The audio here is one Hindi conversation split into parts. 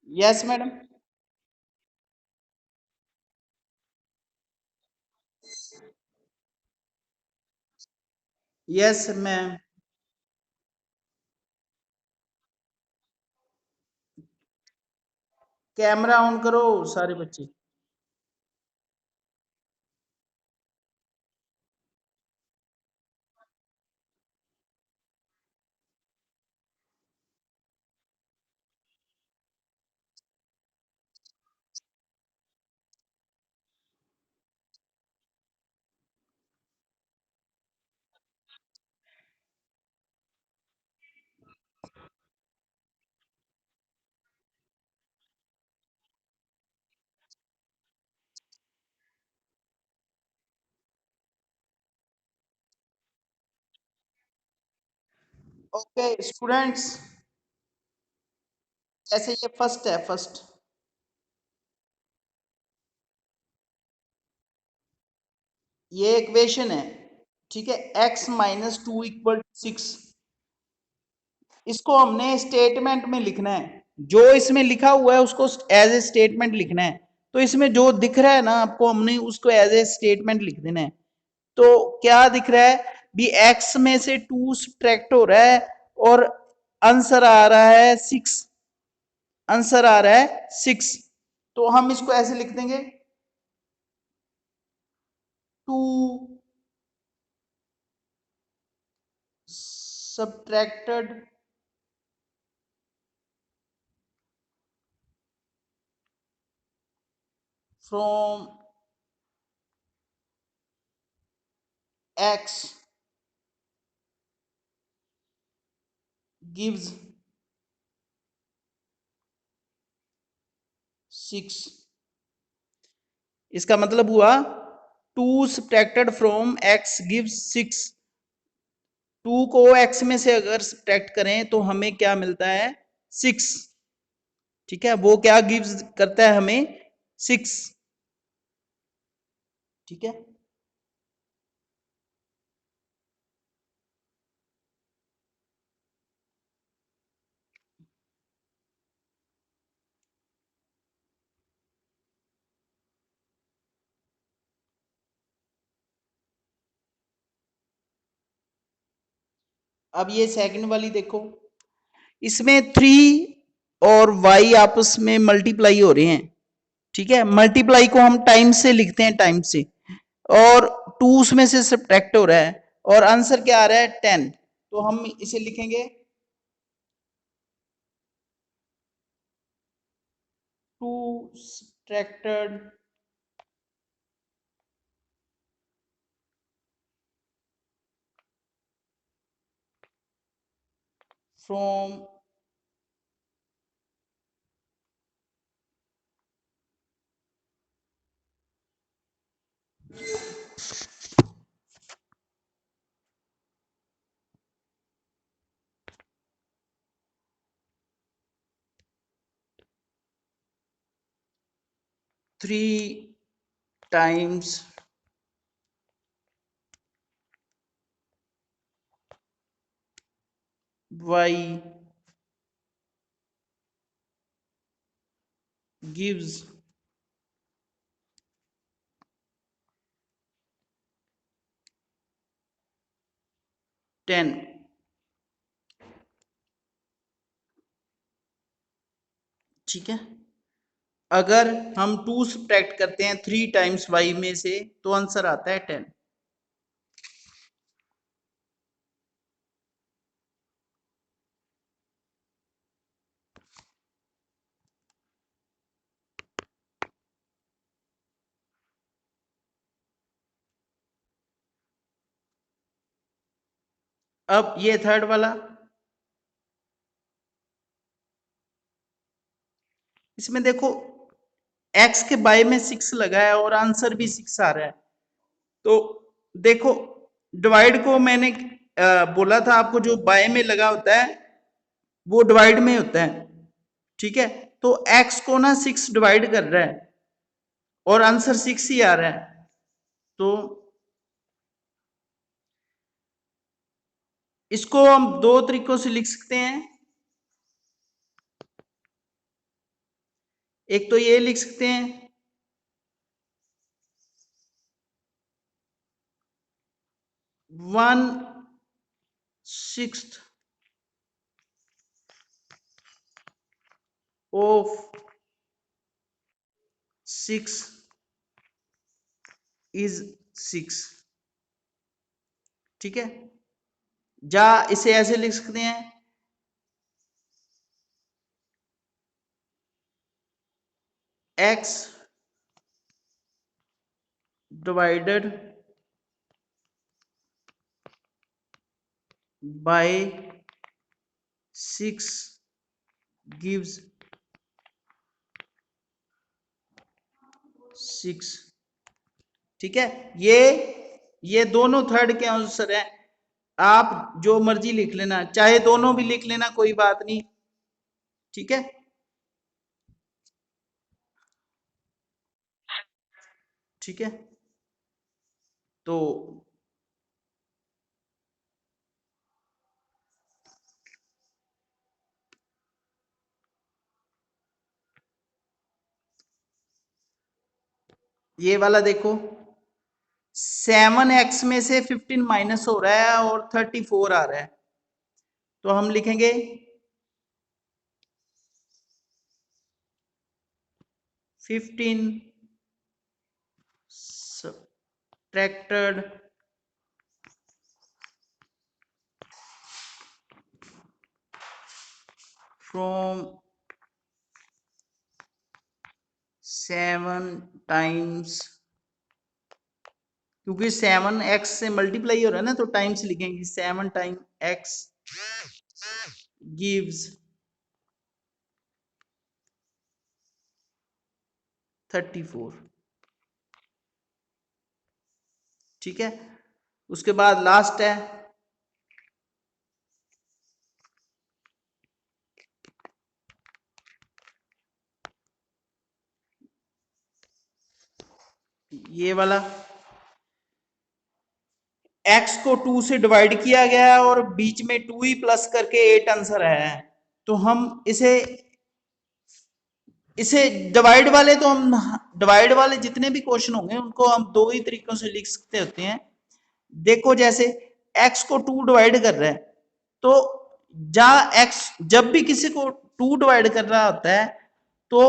Yes madam. Yes ma'am. Camera on करो सारे बच्चे। ओके स्टूडेंट्स, ऐसे ये फर्स्ट है, फर्स्ट। ये इक्वेशन है, ठीक है। x minus two equal 6। इसको हमने स्टेटमेंट में लिखना है। जो इसमें लिखा हुआ है उसको एज ए स्टेटमेंट लिखना है। तो इसमें जो दिख रहा है ना आपको, हमने उसको एज ए स्टेटमेंट लिख देना है। तो क्या दिख रहा है भी, x में से 2 सब्ट्रैक्ट हो रहा है और आंसर आ रहा है 6। आंसर आ रहा है 6। तो हम इसको ऐसे लिख देंगे, 2 सब्ट्रैक्टेड फ्रॉम x gives 6। इसका मतलब हुआ 2 सब्ट्रैक्टेड फ्रॉम x गिव्स 6। 2 को x में से अगर सब्ट्रैक्ट करें तो हमें क्या मिलता है, 6। ठीक है, वो क्या गिव्स करता है हमें, 6। ठीक है। अब ये सेकंड वाली देखो, इसमें 3 और y आपस में मल्टीप्लाई हो रहे हैं। ठीक है, मल्टीप्लाई को हम टाइम से लिखते हैं, टाइम से। और 2 उसमें से सब्ट्रैक्ट हो रहा है और आंसर क्या आ रहा है, 10। तो हम इसे लिखेंगे 2 subtracted from 3 times y gives 10। ठीक है, अगर हम 2 सब्ट्रैक्ट करते हैं 3 टाइम्स y में से तो आंसर आता है 10। अब ये थर्ड वाला, इसमें देखो x के बाय में 6 लगा है और आंसर भी 6 आ रहा है। तो देखो, डिवाइड को मैंने बोला था आपको, जो बाय में लगा होता है वो डिवाइड में होता है। ठीक है, तो x को ना 6 डिवाइड कर रहा है और आंसर 6 ही आ रहा है। तो इसको हम दो तरीकों से लिख सकते हैं। एक तो ये लिख सकते हैं 1/6 ऑफ 6 इज 6। ठीक है, या इसे ऐसे लिख सकते हैं x डिवाइडेड बाय 6 गिव्स 6। ठीक है, ये दोनों थर्ड के आंसर है। आप जो मर्जी लिख लेना, चाहे दोनों भी लिख लेना, कोई बात नहीं। ठीक है, ठीक है, तो ये वाला देखो, 7x में से 15 माइनस हो रहा है और 34 आ रहा है, तो हम लिखेंगे 15 subtracted from 7 टाइम्स, क्योंकि 7x से मल्टीप्लाई हो रहा है ना, तो टाइम्स लिखेंगे, 7 टाइम x गिव्स 34। ठीक है, उसके बाद लास्ट है ये वाला, x को 2 से डिवाइड किया गया है और बीच में 2 ही प्लस करके 8 आंसर है। तो हम इसे इसे डिवाइड वाले, तो हम डिवाइड वाले जितने भी क्वेश्चन होंगे उनको हम दो ही तरीकों से लिख सकते होते हैं। देखो, जैसे x को 2 डिवाइड कर रहा है, तो x जब भी किसी को 2 डिवाइड कर रहा होता है तो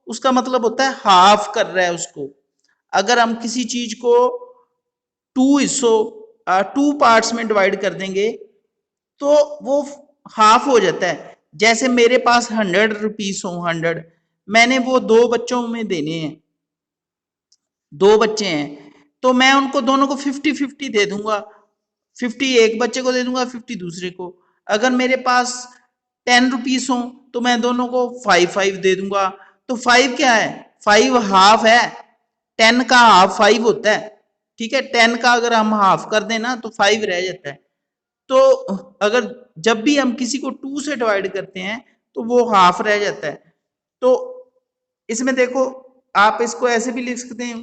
उसका मतलब होता है हाफ कर रहा है उसको। अगर हम किसी चीज को 2 पार्ट्स में डिवाइड कर देंगे तो वो हाफ हो जाता है। जैसे मेरे पास 100 रुपीज हो, 100 मैंने वो दो बच्चों में देने हैं, दो बच्चे हैं, तो मैं उनको दोनों को 50-50 दे दूंगा। 50 एक बच्चे को दे दूंगा, 50 दूसरे को। अगर मेरे पास 10 रुपीज हो तो मैं दोनों को 5-5 दे दूंगा। तो 5 क्या है? 5 हाफ है। 10 का हाफ 5 होता है। ठीक है, 10 का अगर हम हाफ कर दें ना तो 5 रह जाता है। तो अगर जब भी हम किसी को 2 से डिवाइड करते हैं तो वो हाफ रह जाता है। तो इसमें देखो, आप इसको ऐसे भी लिख सकते हैं,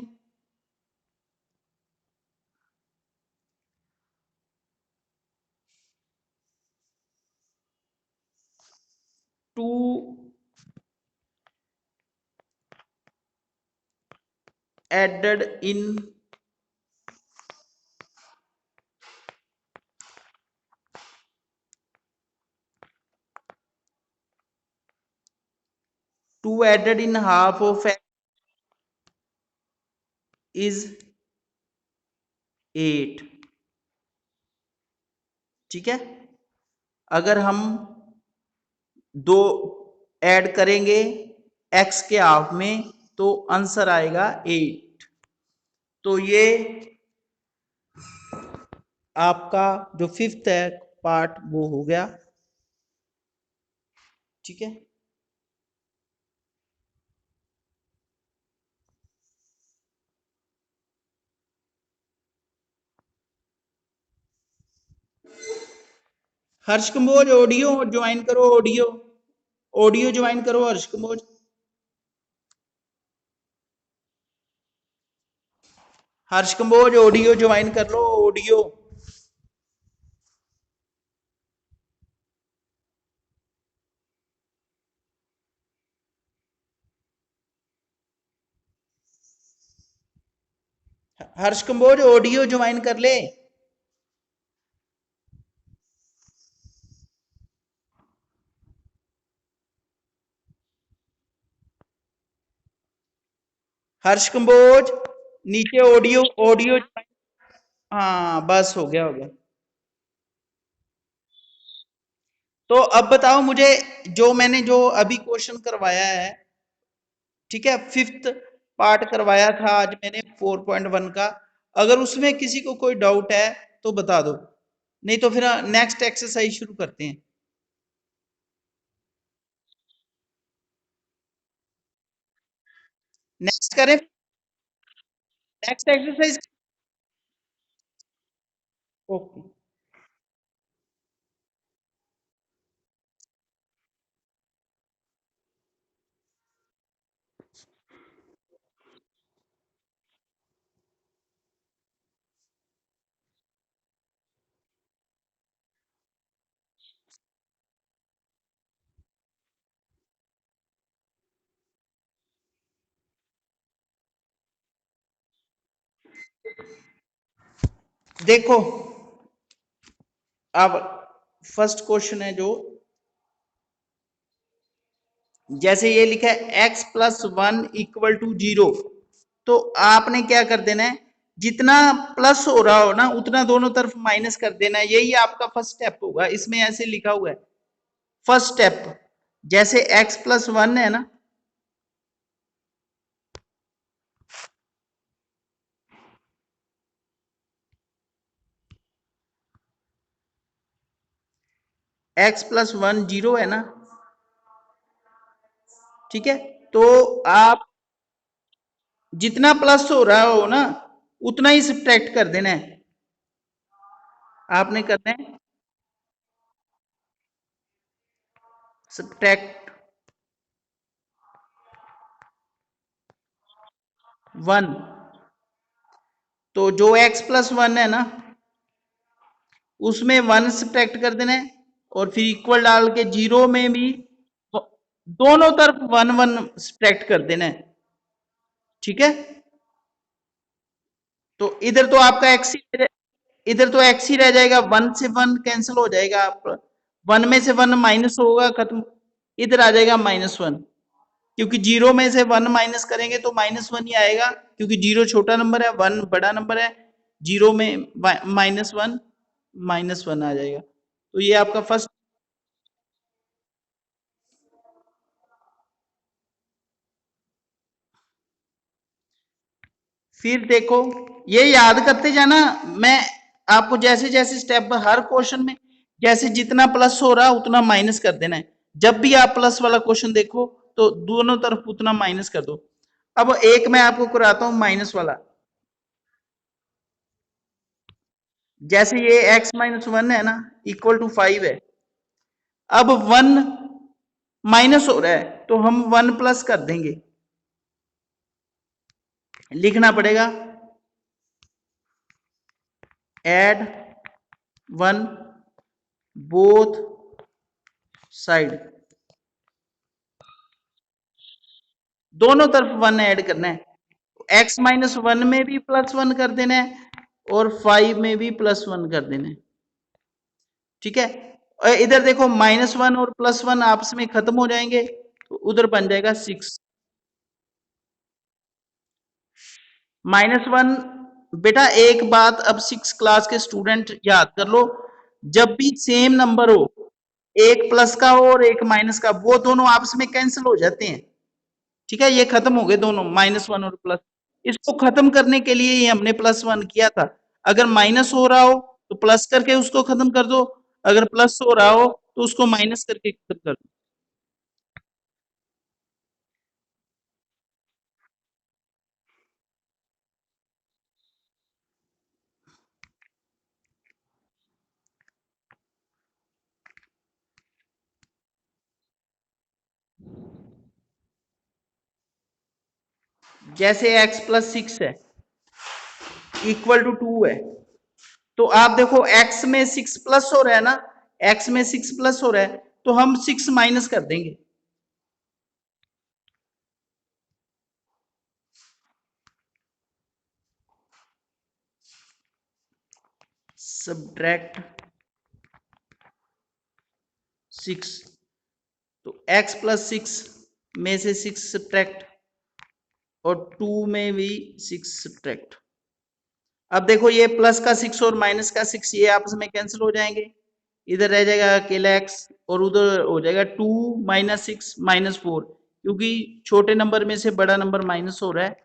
2 added in 2 added in half of x is 8। ठीक है, अगर हम दो ऐड करेंगे x के हाफ में तो आंसर आएगा 8। तो ये आपका जो फिफ्थ है पार्ट वो हो गया। ठीक है, हर्ष कंबोज ऑडियो ज्वाइन करो, ऑडियो ऑडियो ज्वाइन करो हर्ष कंबोज। हर्ष कंबोज ऑडियो ज्वाइन कर लो, ऑडियो। हर्ष कंबोज ऑडियो ज्वाइन कर ले। हर्ष कंबोज नीचे ऑडियो ऑडियो। हाँ बस हो गया हो गया। तो अब बताओ मुझे, जो मैंने जो अभी क्वेश्चन करवाया है, ठीक है, फिफ्थ पार्ट करवाया था आज मैंने 4.1 का, अगर उसमें किसी को कोई डाउट है तो बता दो, नहीं तो फिर नेक्स्ट एक्सरसाइज शुरू करते हैं। नेक्स्ट करें, नेक्स्ट एक्सरसाइज। ओके देखो, अब फर्स्ट क्वेश्चन है जो, जैसे ये लिखा है x+1 इक्वल टू 0, तो आपने क्या कर देना है, जितना प्लस हो रहा हो ना उतना दोनों तरफ माइनस कर देना है, यही आपका फर्स्ट स्टेप होगा। इसमें ऐसे लिखा हुआ है फर्स्ट स्टेप, जैसे x+1 है ना, x+1 0 है ना, ठीक है, तो आप जितना प्लस हो रहा हो ना उतना ही सब्ट्रैक्ट कर देना है। आपने करना है सब्ट्रैक्ट 1, तो जो x+1 है ना उसमें 1 सब्ट्रैक्ट कर देना है, और फिर इक्वल डाल के 0 में भी दोनों तरफ 1 1 सब्ट्रैक्ट कर देना है, ठीक है। तो इधर तो आपका एक्स ही, इधर तो एक्स ही रह जाएगा, 1 से 1 कैंसिल हो जाएगा, आप 1 में से 1 माइनस होगा, खत्म, इधर आ जाएगा -1, क्योंकि 0 में से 1 माइनस करेंगे तो -1 ही आएगा, क्योंकि 0 छोटा नंबर है, 1 बड़ा नंबर है, 0 में -1 आ जाएगा। तो ये आपका फर्स्ट। फिर देखो, ये याद करते जाना, मैं आपको जैसे जैसे स्टेप हर क्वेश्चन में, जैसे जितना प्लस हो रहा उतना माइनस कर देना है, जब भी आप प्लस वाला क्वेश्चन देखो तो दोनों तरफ उतना माइनस कर दो। अब एक मैं आपको कराता हूं माइनस वाला, जैसे ये x-1 है ना इक्वल टू 5 है, अब 1 माइनस हो रहा है तो हम 1 प्लस कर देंगे, लिखना पड़ेगा एड 1 बोथ साइड, दोनों तरफ 1 ऐड करना है, x-1 में भी +1 कर देना है और 5 में भी +1 कर देना है, ठीक है। और इधर देखो -1 और +1 आपस में खत्म हो जाएंगे, तो उधर बन जाएगा 6 -1। बेटा एक बात अब 6 क्लास के स्टूडेंट याद कर लो, जब भी सेम नंबर हो, एक प्लस का हो और एक माइनस का, वो दोनों आपस में कैंसिल हो जाते हैं, ठीक है, ये खत्म हो गए दोनों -1 और प्लस। इसको खत्म करने के लिए ही हमने +1 किया था। अगर माइनस हो रहा हो तो प्लस करके उसको खत्म कर दो, अगर प्लस हो रहा हो तो उसको माइनस करके खत्म कर दो। जैसे x+6 है इक्वल टू 2 है, तो आप देखो x में 6 प्लस हो रहा है ना, x में 6 प्लस हो रहा है तो हम 6 माइनस कर देंगे, सब्ट्रैक्ट 6, तो x प्लस 6 में से 6 सब्ट्रैक्ट और 2 में भी 6 सब्ट्रैक्ट। अब देखो ये प्लस का 6 और माइनस का 6 ये आपस में कैंसिल हो जाएंगे, इधर रह जाएगा अकेला x और उधर हो जाएगा 2 माइनस 6 माइनस 4, क्योंकि छोटे नंबर में से बड़ा नंबर माइनस हो रहा है।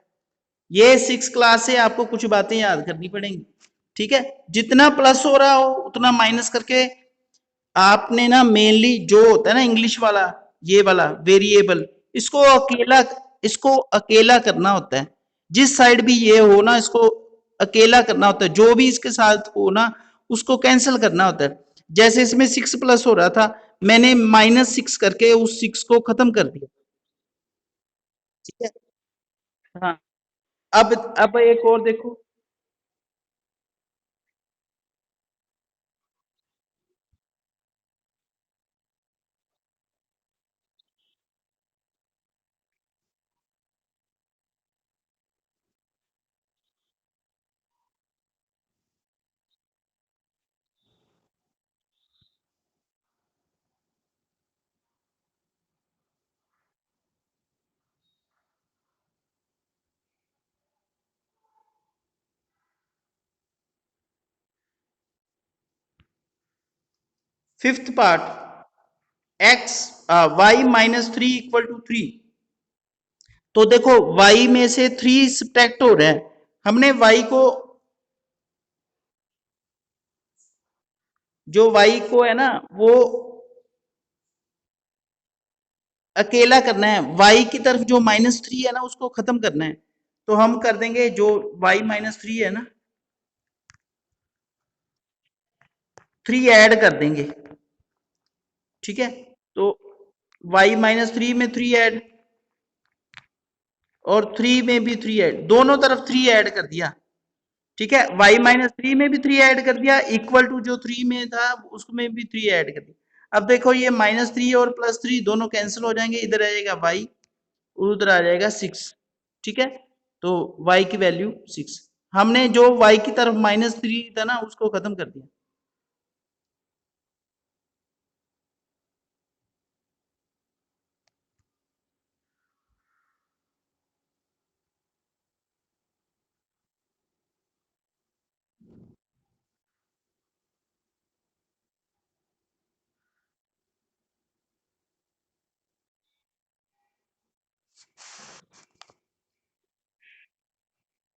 ये 6 क्लास से आपको कुछ बातें याद करनी पड़ेंगी, ठीक है। जितना प्लस हो रहा हो उतना माइनस करके आपने ना मेनली जो होता है ना इंग्लिश वाला ये वाला वेरिएबल, इसको अकेला करना होता है। जिस साइड भी ये हो ना इसको अकेला करना होता है, जो भी इसके साथ हो ना उसको कैंसिल करना होता है। जैसे इसमें 6 प्लस हो रहा था, मैंने -6 करके उस 6 को खत्म कर दिया, ठीक है। हाँ, अब एक और देखो, फिफ्थ पार्ट, x y-3 = 3। तो देखो y में से 3 सब्ट्रैक्ट हो रहे हैं, हमने y को, जो y को है ना वो अकेला करना है, y की तरफ जो -3 है ना उसको खत्म करना है। तो हम कर देंगे जो y-3 है ना 3 ऐड कर देंगे, ठीक है। तो y-3 में 3 ऐड और 3 में भी 3 ऐड, दोनों तरफ 3 ऐड कर दिया, ठीक है। y-3 में भी 3 ऐड कर दिया, इक्वल टू जो 3 में था उसमें भी 3 ऐड कर दिया। अब देखो ये -3 और +3 दोनों कैंसिल हो जाएंगे, इधर आ जाएगा y, उधर आ जाएगा 6, ठीक है। तो y की वैल्यू 6, हमने जो y की तरफ -3 था ना उसको खत्म कर दिया।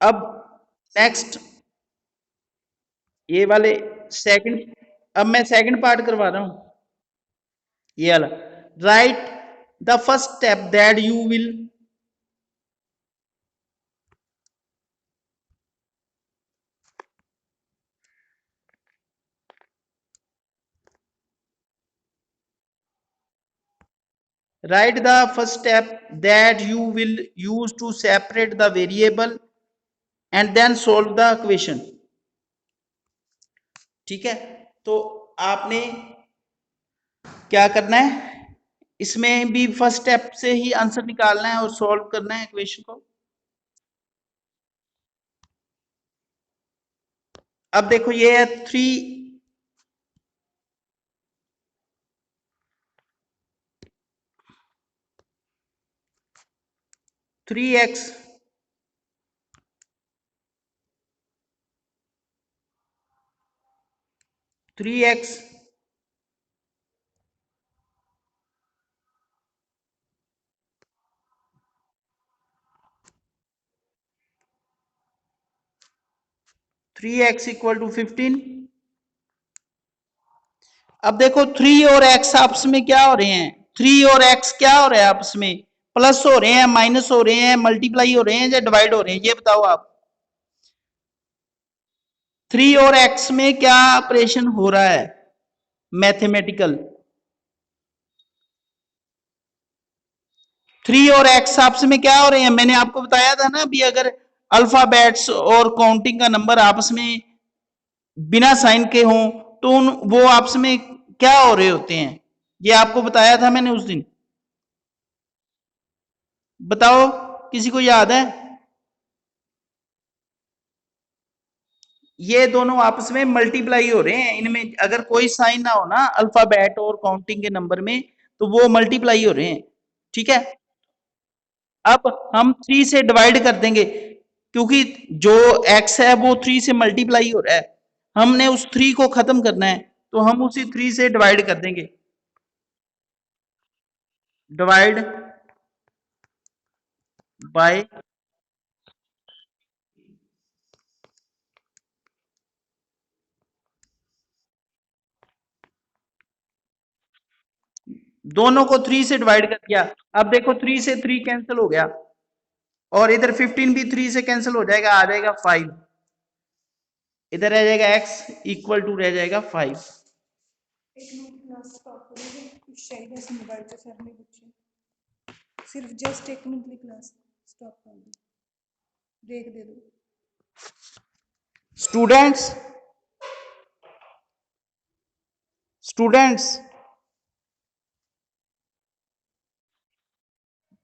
अब नेक्स्ट ये वाले सेकंड, अब मैं सेकंड पार्ट करवा रहा हूं, ये वाला, right the first step that you will, write the first step that you will use to separate the variable and then solve the equation, ठीक है। तो आपने क्या करना है, इसमें भी फर्स्ट स्टेप से ही आंसर निकालना है और सॉल्व करना है इक्वेशन को। अब देखो ये है 3x 3x 3x = 15। अब देखो 3 और x आपस में क्या हो रहे हैं, 3 और x क्या हो रहे हैं आपस में, प्लस हो रहे हैं, माइनस हो रहे हैं, मल्टीप्लाई हो रहे हैं या डिवाइड हो रहे हैं, ये बताओ आप। 3 और x में क्या ऑपरेशन हो रहा है मैथमेटिकल, 3 और x आपस में क्या हो रहे हैं, मैंने आपको बताया था ना अभी, अगर अल्फाबेट्स और काउंटिंग का नंबर आपस में बिना साइन के हों तो वो आपस में क्या हो रहे होते हैं, ये आपको बताया था मैंने उस दिन। बताओ, किसी को याद है? ये दोनों आपस में मल्टीप्लाई हो रहे हैं, इनमें अगर कोई साइन ना हो ना अल्फाबेट और काउंटिंग के नंबर में, तो वो मल्टीप्लाई हो रहे हैं। ठीक है, अब हम 3 से डिवाइड कर देंगे, क्योंकि जो x है वो 3 से मल्टीप्लाई हो रहा है, हमने उस 3 को खत्म करना है, तो हम उसी 3 से डिवाइड कर देंगे। डिवाइड बाय, दोनों को 3 से डिवाइड कर दिया। अब देखो 3 से 3 कैंसिल हो गया, और इधर 15 भी 3 से कैंसिल हो जाएगा, आ जाएगा 5। इधर रह जाएगा x इक्वल टू रह जाएगा 5। एक मिनट क्लास स्टॉप करोगे, कुछ चाहिए से मोबाइल पे सर ने कुछ सिर्फ जस्ट 1 मिनट की क्लास स्टॉप कर दो, ब्रेक दे दो। स्टूडेंट्स स्टूडेंट्स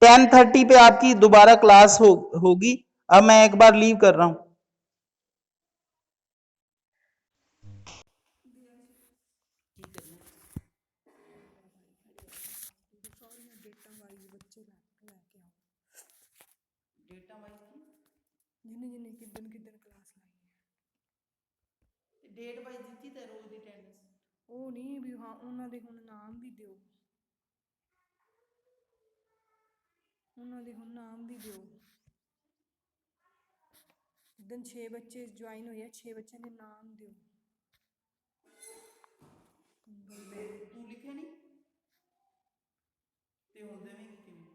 10:30 पे आपकी दोबारा क्लास होगी। अब मैं एक बार लीव कर रहा हूं। जिन्हें किदन किदन क्लास लाई है, डेट वाइज ਦਿੱਤੀ ਤੇ ਰੋਜ਼ ਦੀ ਅਟੈਂਡੈਂਸ ਉਹ ਨਹੀਂ ਵੀ ਹਾਂ ਉਹਨਾਂ ਦੇ ਹੁਣ ਨਾਮ ਵੀ ਦਿਓ, ਉਹਨਾਂ ਦੇ ਹੁਣ ਨਾਮ ਵੀ ਦਿਓ। ਜਿੱਦਣ 6 ਬੱਚੇ ਜੁਆਇਨ ਹੋਏ ਆ, 6 ਬੱਚਿਆਂ ਦੇ ਨਾਮ ਦਿਓ। ਤੂੰ ਲਿਖਿਆ ਨਹੀਂ ਤੇ ਹੁਣ ਦੇਵੇਂਗੀ ਕਿਵੇਂ?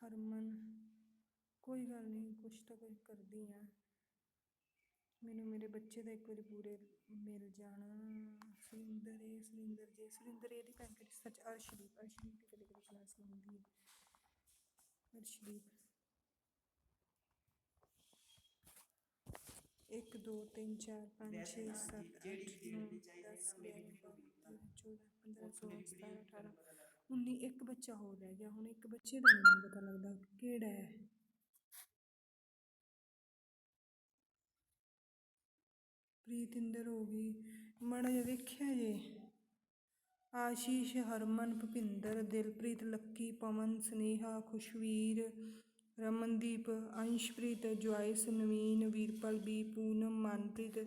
ਹਰਮਨ ਕੋਈ ਗੱਲ ਨਹੀਂ, ਕੁਛ ਤਾਂ ਕੁਝ ਕਰਦੀ ਆ, ਮੈਨੂੰ ਮੇਰੇ ਬੱਚੇ ਦਾ ਇੱਕ ਵਾਰੀ ਪੂਰੇ ਮਿਲ ਜਾਣਾ। ਸੁਰਿੰਦਰ ਇਹਦੀ ਭੈਣ ਕਿਹੜੀ, ਸੱਚ ਅਰਸ਼ਦੀਪ ਦੀ ਕਦੇ ਕਦੇ ਕਲਾਸ ਲਾਉਂਦੀ ਹੈ। ਅਰਸ਼ਦੀਪ 1 2 3 4 5 6 7 8 9 10 11 12 13 14 15 16 17 18 19, ਇੱਕ ਬੱਚਾ ਹੋਰ ਰਹਿ ਗਿਆ। ਹੁਣ ਇੱਕ ਬੱਚੇ ਦਾ ਨਹੀਂ ਪਤਾ ਲੱਗਦਾ ਕਿਹੜਾ ਹੈ। ਪ੍ਰੀਤਿੰਦਰ ਹੋ ਗਈ, ਮਾੜਾ ਜਿਹਾ ਵੇਖਿਆ ਜੇ। ਆਸ਼ੀਸ਼, ਹਰਮਨ, ਭੁਪਿੰਦਰ, ਦਿਲਪ੍ਰੀਤ, ਲੱਕੀ, ਪਵਨ, ਸਨੇਹਾ, ਖੁਸ਼ਵੀਰ, ਰਮਨਦੀਪ, ਅੰਸ਼ਪ੍ਰੀਤ, ਜੁਆਇਸ, ਨਵੀਨ, ਵੀਰਪਾਲ ਬੀ, ਪੂਨਮ, ਮਨਪ੍ਰੀਤ,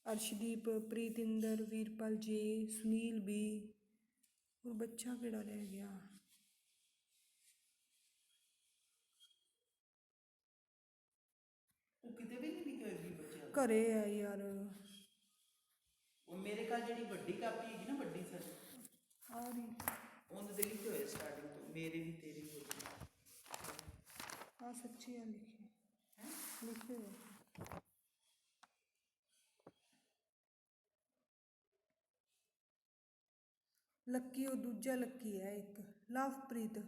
ਅਰਸ਼ਦੀਪ, ਪ੍ਰੀਤਿੰਦਰ, ਵੀਰਪਾਲ ਜੇ, ਸੁਨੀਲ ਬੀ। ਹੋਰ ਬੱਚਾ ਕਿਹੜਾ ਰਹਿ ਗਿਆ? ਉਹ ਕਿਤੇ ਵੀ ਨਹੀਂ ਲਿਖਿਆ ਹੋਇਆ ਬੱਚਿਆਂ ਦਾ। ਘਰੇ ਆ ਯਾਰ, ਉਹ ਮੇਰੇ ਕੋਲ ਜਿਹੜੀ ਵੱਡੀ ਕਾਪੀ ਹੈਗੀ ਨਾ, ਵੱਡੀ ਸਰ ਆ ਰਹੀ ਉਹਦੇ ਤੇ ਲਿਖੇ ਹੋਏ ਸਟਾਰਟਿੰਗ ਤੋਂ, ਮੇਰੇ ਵੀ ਤੇਰੇ ਵੀ ਹੋਏ। ਆ ਸੱਚੀ ਆ ਲਿਖੇ ਲਿਖੇ ਹੋਏ। ਲੱਕੀ ਉਹ ਦੂਜਾ ਲੱਕੀ ਹੈ, ਇੱਕ ਲਵਪ੍ਰੀਤ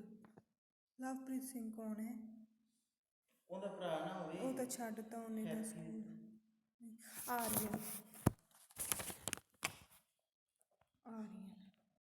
ਸਿੰਘ ਕੌਣ ਹੈ? ਉਹਦਾ ਭਰਾ ਨਾ ਹੋਵੇ, ਉਹ ਤਾਂ ਛੱਡਤਾ ਉਹਨੇ ਤਾਂ ਸਕੂਲ। ਆ ਰਹੀ ਹੈ